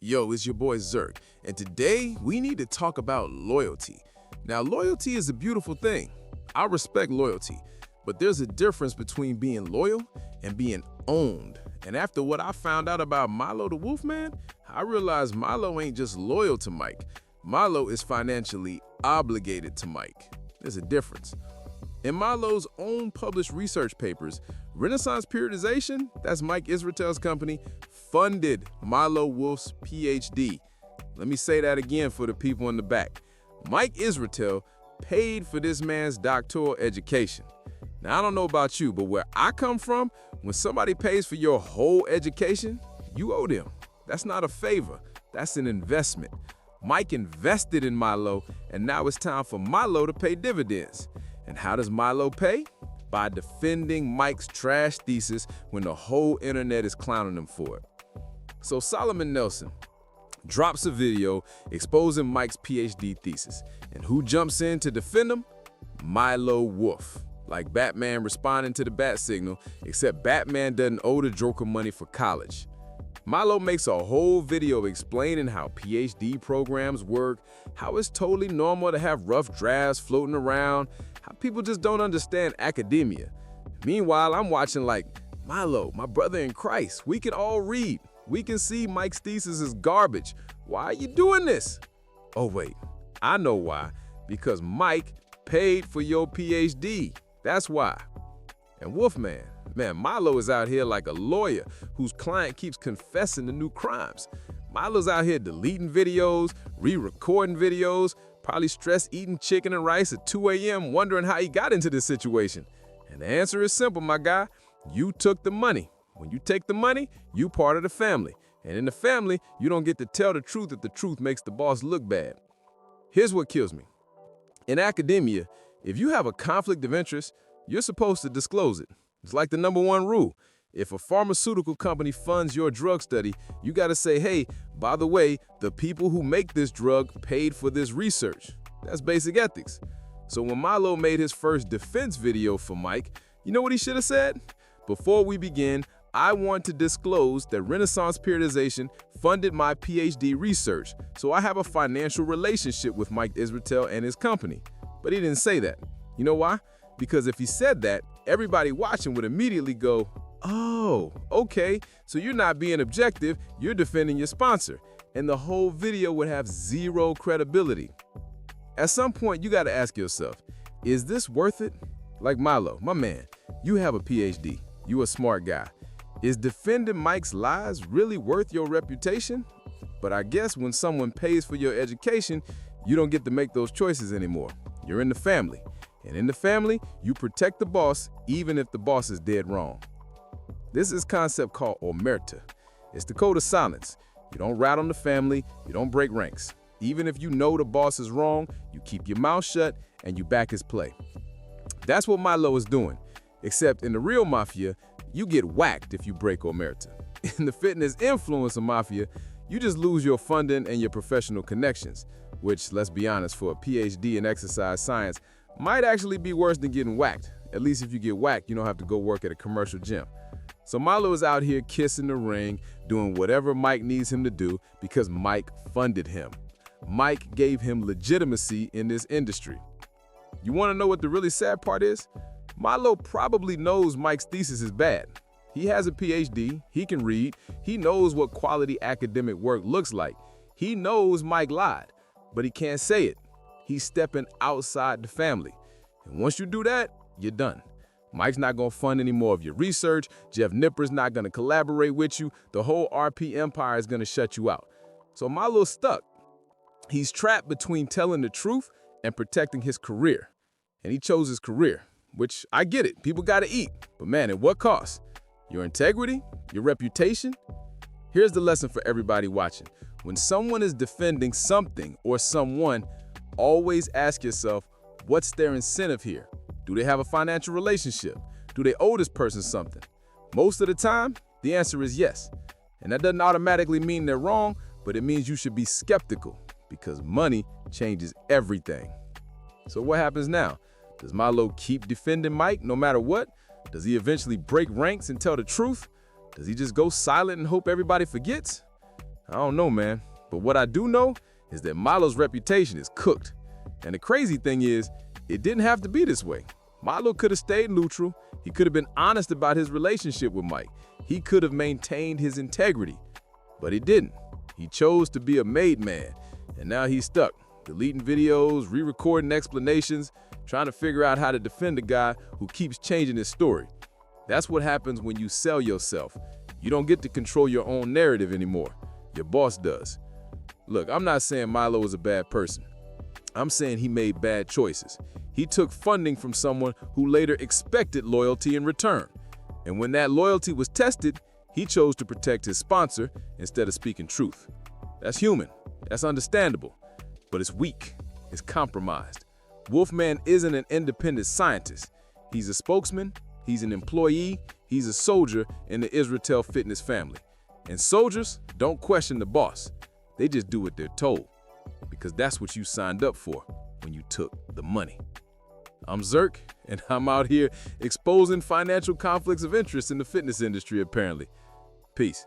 Yo, it's your boy Zirk, and today we need to talk about loyalty. Now, loyalty is a beautiful thing. I respect loyalty, but there's a difference between being loyal and being owned. And after what I found out about Milo the Wolfman, I realized Milo ain't just loyal to Mike. Milo is financially obligated to Mike. There's a difference. In Milo's own published research papers, Renaissance Periodization, that's Mike Israetel's company, funded Milo Wolf's PhD. Let me say that again for the people in the back. Mike Israetel paid for this man's doctoral education. Now, I don't know about you, but where I come from, when somebody pays for your whole education, you owe them. That's not a favor, that's an investment. Mike invested in Milo, and now it's time for Milo to pay dividends. And how does Milo pay? By defending Mike's trash thesis when the whole internet is clowning him for it. So Solomon Nelson drops a video exposing Mike's PhD thesis. And who jumps in to defend him? Milo Wolf. Like Batman responding to the bat signal, except Batman doesn't owe the Joker money for college. Milo makes a whole video explaining how PhD programs work, how it's totally normal to have rough drafts floating around, how people just don't understand academia. Meanwhile, I'm watching like, Milo, my brother in Christ, we can all read. We can see Mike's thesis is garbage. Why are you doing this? Oh wait, I know why. Because Mike paid for your PhD. That's why. And Wolfman, man, Milo is out here like a lawyer whose client keeps confessing to new crimes. Milo's out here deleting videos, re-recording videos, probably stress eating chicken and rice at 2 a.m. wondering how he got into this situation. And the answer is simple, my guy. You took the money. When you take the money, you part of the family. And in the family, you don't get to tell the truth if the truth makes the boss look bad. Here's what kills me. In academia, if you have a conflict of interest, you're supposed to disclose it. It's like the #1 rule. If a pharmaceutical company funds your drug study, you got to say, hey, by the way, the people who make this drug paid for this research. That's basic ethics. So when Milo made his first defense video for Mike, you know what he should have said? Before we begin, I want to disclose that Renaissance Periodization funded my PhD research, so I have a financial relationship with Mike Israetel and his company. But he didn't say that. You know why? Because if he said that, everybody watching would immediately go, oh, okay, so you're not being objective, you're defending your sponsor. And the whole video would have zero credibility. At some point, you got to ask yourself, is this worth it? Like Milo, my man, you have a PhD, you a smart guy. Is defending Mike's lies really worth your reputation? But I guess when someone pays for your education, you don't get to make those choices anymore. You're in the family. And in the family, you protect the boss even if the boss is dead wrong. This is a concept called omerta. It's the code of silence. You don't rat on the family, you don't break ranks. Even if you know the boss is wrong, you keep your mouth shut and you back his play. That's what Milo is doing, except in the real mafia, you get whacked if you break omerta. In the fitness influencer mafia, you just lose your funding and your professional connections, which, let's be honest, for a PhD in exercise science, might actually be worse than getting whacked. At least if you get whacked, you don't have to go work at a commercial gym. So Milo is out here kissing the ring, doing whatever Mike needs him to do because Mike funded him. Mike gave him legitimacy in this industry. You want to know what the really sad part is? Milo probably knows Mike's thesis is bad. He has a PhD, he can read, he knows what quality academic work looks like. He knows Mike lied, but he can't say it. He's stepping outside the family. And once you do that, you're done. Mike's not going to fund any more of your research. Jeff Nipper's not going to collaborate with you. The whole RP empire is going to shut you out. So Milo's stuck. He's trapped between telling the truth and protecting his career. And he chose his career, which I get it. People got to eat. But man, at what cost? Your integrity? Your reputation? Here's the lesson for everybody watching. When someone is defending something or someone, always ask yourself, what's their incentive here? Do they have a financial relationship? Do they owe this person something? Most of the time, the answer is yes. And that doesn't automatically mean they're wrong, but it means you should be skeptical because money changes everything. So what happens now? Does Milo keep defending Mike no matter what? Does he eventually break ranks and tell the truth? Does he just go silent and hope everybody forgets? I don't know, man. But what I do know is that Milo's reputation is cooked. And the crazy thing is, it didn't have to be this way. Milo could have stayed neutral. He could have been honest about his relationship with Mike. He could have maintained his integrity. But he didn't. He chose to be a made man. And now he's stuck, deleting videos, re-recording explanations, trying to figure out how to defend a guy who keeps changing his story. That's what happens when you sell yourself. You don't get to control your own narrative anymore. Your boss does. Look, I'm not saying Milo is a bad person. I'm saying he made bad choices. He took funding from someone who later expected loyalty in return. And when that loyalty was tested, he chose to protect his sponsor instead of speaking truth. That's human. That's understandable. But it's weak. It's compromised. Wolfman isn't an independent scientist. He's a spokesman. He's an employee. He's a soldier in the Israel Fitness family. And soldiers don't question the boss. They just do what they're told, because that's what you signed up for when you took the money. I'm Zirk, and I'm out here exposing financial conflicts of interest in the fitness industry, apparently. Peace.